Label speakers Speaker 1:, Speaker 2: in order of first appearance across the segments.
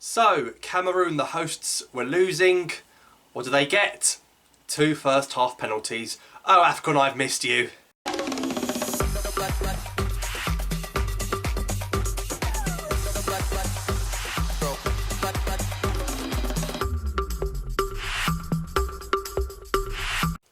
Speaker 1: So, Cameroon, the hosts, were losing. What do they get? 2 first half penalties. Oh, AFCON, I've missed you.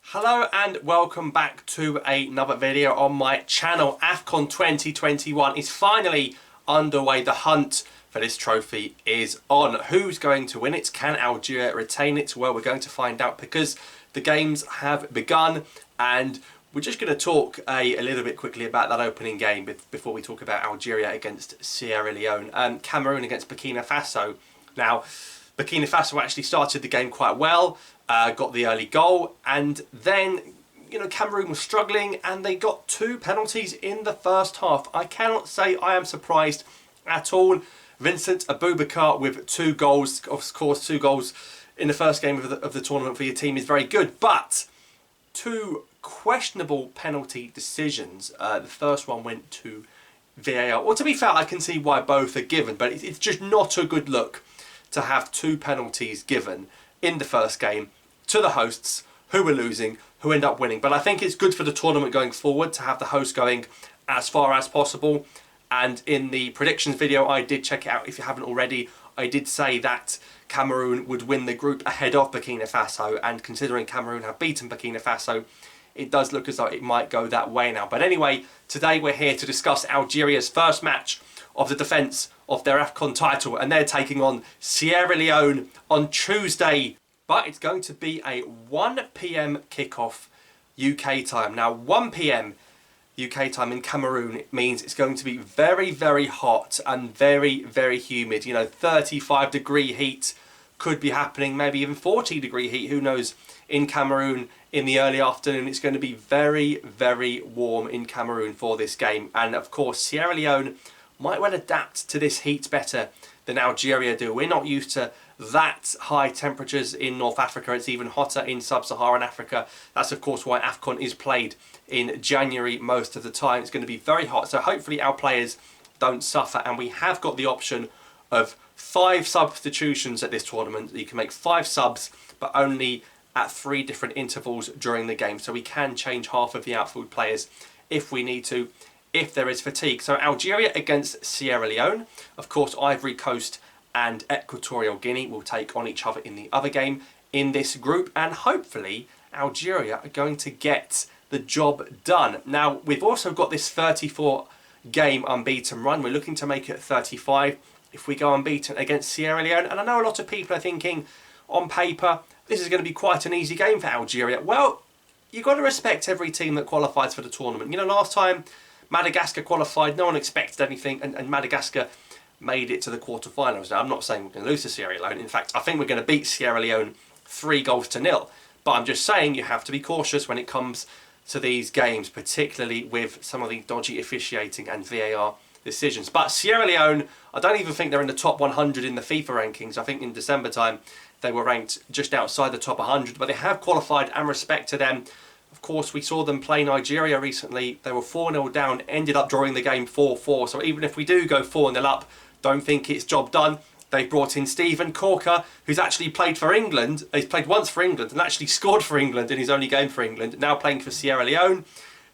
Speaker 1: Hello and welcome back to another video on my channel. AFCON 2021 is finally underway. The hunt for this trophy is on. Who's going to win it? Can Algeria retain it? Well, we're going to find out because the games have begun, and we're just going to talk a little bit quickly about that opening game before we talk about Algeria against Sierra Leone. Cameroon against Burkina Faso. Now, Burkina Faso actually started the game quite well, got the early goal, and then Cameroon was struggling and they got 2 penalties in the first half. I cannot say I am surprised at all. Vincent Aboubakar with 2 goals, of course 2 goals in the first game of the tournament for your team is very good, but 2 questionable penalty decisions. The first one went to VAR. Well, to be fair, I can see why both are given, but it's just not a good look to have 2 penalties given in the first game to the hosts, who were losing, who end up winning. But I think it's good for the tournament going forward to have the host going as far as possible. And in the predictions video, I did check it out if you haven't already. I did say that Cameroon would win the group ahead of Burkina Faso, and considering Cameroon have beaten Burkina Faso, it does look as though it might go that way now. But anyway, today we're here to discuss Algeria's first match of the defence of their AFCON title, and they're taking on Sierra Leone on Tuesday. But it's going to be a 1 PM kickoff UK time. Now, 1 PM UK time in Cameroon, it means it's going to be very, very hot and very, very humid. 35-degree heat could be happening, maybe even 40-degree heat, who knows, in Cameroon in the early afternoon. It's going to be very, very warm in Cameroon for this game. And of course, Sierra Leone might well adapt to this heat better than Algeria do. We're not used to that high temperatures in North Africa. It's even hotter in sub-Saharan Africa. That's of course why AFCON is played in January most of the time. It's going to be very hot, so hopefully our players don't suffer. And we have got the option of 5 substitutions at this tournament. You can make 5 subs, but only at 3 different intervals during the game. So we can change half of the outfield players if we need to, if there is fatigue. So Algeria against Sierra Leone. Of course, Ivory Coast and Equatorial Guinea will take on each other in the other game in this group. And hopefully, Algeria are going to get the job done. Now, we've also got this 34-game unbeaten run. We're looking to make it 35 if we go unbeaten against Sierra Leone. And I know a lot of people are thinking, on paper, this is going to be quite an easy game for Algeria. Well, you've got to respect every team that qualifies for the tournament. Last time Madagascar qualified, no one expected anything, and Madagascar made it to the quarterfinals. Now, I'm not saying we're going to lose to Sierra Leone. In fact, I think we're going to beat Sierra Leone 3-0. But I'm just saying you have to be cautious when it comes to these games, particularly with some of the dodgy officiating and VAR decisions. But Sierra Leone, I don't even think they're in the top 100 in the FIFA rankings. I think in December time they were ranked just outside the top 100, but they have qualified, and respect to them. Of course, we saw them play Nigeria recently. They were 4-0 down, ended up drawing the game 4-4. So even if we do go 4-0 up, don't think it's job done. They've brought in Stephen Corker, who's actually played for England. He's played once for England and actually scored for England in his only game for England. Now playing for Sierra Leone.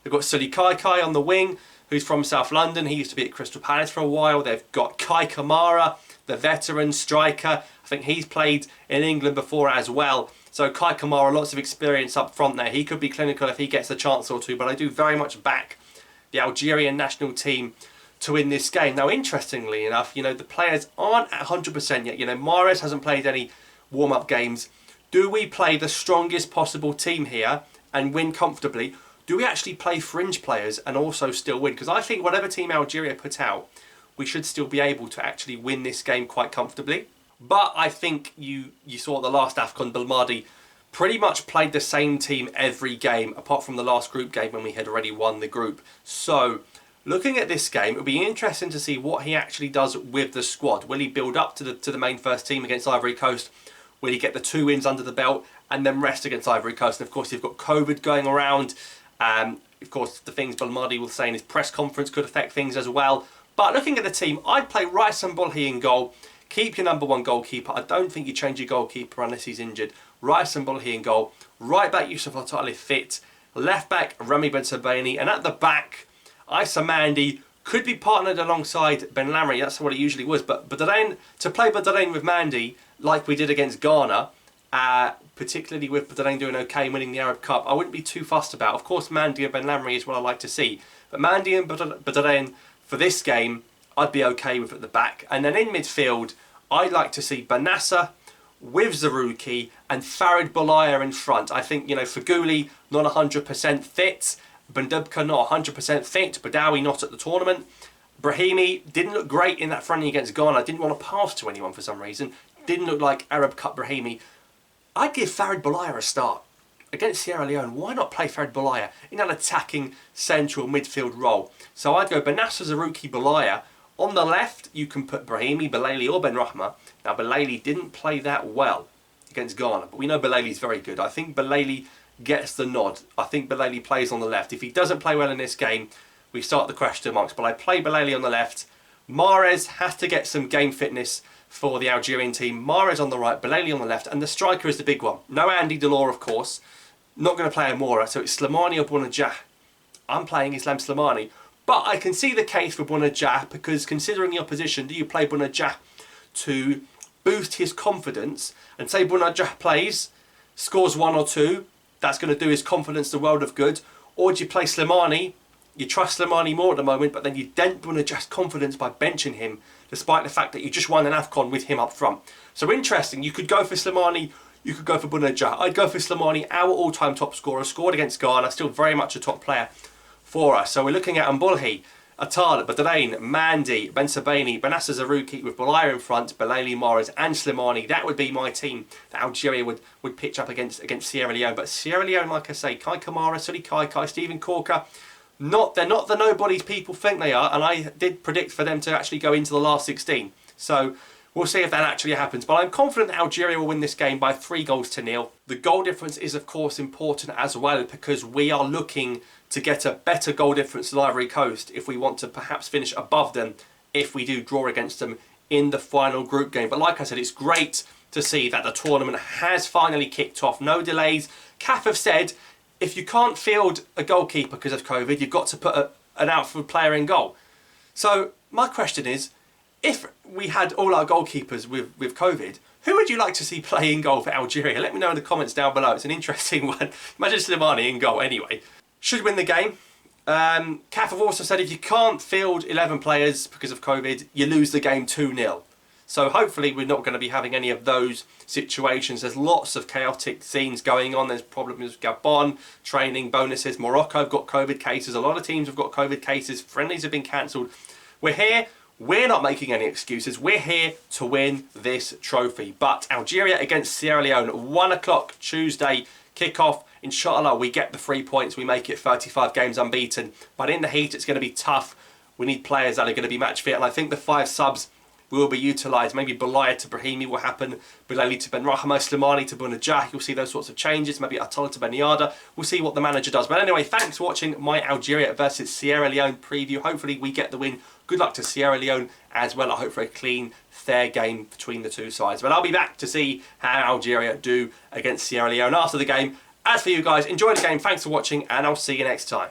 Speaker 1: They've got Sully Kai on the wing, who's from South London. He used to be at Crystal Palace for a while. They've got Kai Kamara, the veteran striker. I think he's played in England before as well. So Kai Kamara, lots of experience up front there. He could be clinical if he gets a chance or two, but I do very much back the Algerian national team to win this game. Now, interestingly enough, the players aren't at 100% yet. Mahrez hasn't played any warm-up games. Do we play the strongest possible team here and win comfortably? Do we actually play fringe players and also still win? Because I think whatever team Algeria put out, we should still be able to actually win this game quite comfortably. But I think you saw the last AFCON, Belmadi pretty much played the same team every game, apart from the last group game when we had already won the group. So, looking at this game, it'll be interesting to see what he actually does with the squad. Will he build up to the main first team against Ivory Coast? Will he get the 2 wins under the belt and then rest against Ivory Coast? And of course, you've got COVID going around. Of course, the things Belmadi will say in his press conference could affect things as well. But looking at the team, I'd play Rice and Bolhi in goal. Keep your number one goalkeeper. I don't think you change your goalkeeper unless he's injured. Rice and Bulhi in goal. Right back, Yusuf Al-Tali fit. Left back, Remy Ben-Sebaini. And at the back, Issa Mandy could be partnered alongside Ben Lamry. That's what it usually was. But Badarain, to play Badarain with Mandy, like we did against Ghana, particularly with Badarain doing okay and winning the Arab Cup, I wouldn't be too fussed about. Of course, Mandy and Ben Lamry is what I like to see. But Mandy and Badarain for this game, I'd be okay with at the back. And then in midfield, I'd like to see Banassa with Zarouki and Farid Boulaya in front. I think, Faguli not 100% fit. Bendubka not 100% fit. Badawi not at the tournament. Brahimi didn't look great in that friendly against Ghana. Didn't want to pass to anyone for some reason. Didn't look like Arab Cup Brahimi. I'd give Farid Boulaya a start. Against Sierra Leone, why not play Farid Boulaya in an attacking central midfield role? So I'd go Banassa, Zarouki, Boulaya. On the left, you can put Brahimi, Belayli or Ben Rahma. Now, Belayli didn't play that well against Ghana, but we know Belayli's very good. I think Belayli gets the nod. I think Belayli plays on the left. If he doesn't play well in this game, we start the question marks. But I play Belayli on the left. Mahrez has to get some game fitness for the Algerian team. Mahrez on the right, Belayli on the left, and the striker is the big one. No Andy Delors, of course. Not going to play Amora, so it's Slimani or Bounedjah. I'm playing Islam Slimani. But I can see the case for Bounedjah, because considering the opposition, do you play Bounedjah to boost his confidence? And say Bounedjah plays, scores 1 or 2, that's going to do his confidence the world of good. Or do you play Slimani? You trust Slimani more at the moment, but then you dent Bounedjah's confidence by benching him, despite the fact that you just won an AFCON with him up front. So interesting, you could go for Slimani, you could go for Bounedjah. I'd go for Slimani, our all-time top scorer, scored against Ghana, still very much a top player for us. So we're looking at Mbulhi, Atal, Badarain, Mandy, Ben-Sebaini, Banassa Zarouki with Boulaya in front, Belayli, Mahrez and Slimani. That would be my team that Algeria would pitch up against Sierra Leone. But Sierra Leone, like I say, Kai Kamara, Suli Kai, Stephen Corker, they're not the nobodies people think they are, and I did predict for them to actually go into the last 16. So we'll see if that actually happens. But I'm confident that Algeria will win this game by 3-0. The goal difference is, of course, important as well, because we are looking to get a better goal difference than Ivory Coast if we want to perhaps finish above them if we do draw against them in the final group game. But like I said, it's great to see that the tournament has finally kicked off. No delays. CAF have said if you can't field a goalkeeper because of COVID, you've got to put an outfield player in goal. So my question is, if we had all our goalkeepers with COVID, who would you like to see play in goal for Algeria? Let me know in the comments down below. It's an interesting one. Imagine Slimani in goal anyway. Should win the game. CAF have also said if you can't field 11 players because of COVID, you lose the game 2-0. So hopefully we're not going to be having any of those situations. There's lots of chaotic scenes going on. There's problems with Gabon, training, bonuses. Morocco have got COVID cases. A lot of teams have got COVID cases. Friendlies have been cancelled. We're here. We're not making any excuses. We're here to win this trophy. But Algeria against Sierra Leone, 1 o'clock Tuesday, kick-off. Inshallah, we get the 3 points. We make it 35 games unbeaten. But in the heat, it's going to be tough. We need players that are going to be match fit. And I think the 5 subs will be utilised. Maybe Boulaya to Brahimi will happen. Belayli to Ben Rahma, Slimani to Bounedjah. You'll see those sorts of changes. Maybe Atola to Ben Yada. We'll see what the manager does. But anyway, thanks for watching my Algeria versus Sierra Leone preview. Hopefully we get the win. Good luck to Sierra Leone as well. I hope for a clean, fair game between the two sides. But I'll be back to see how Algeria do against Sierra Leone after the game. As for you guys, enjoy the game. Thanks for watching, and I'll see you next time.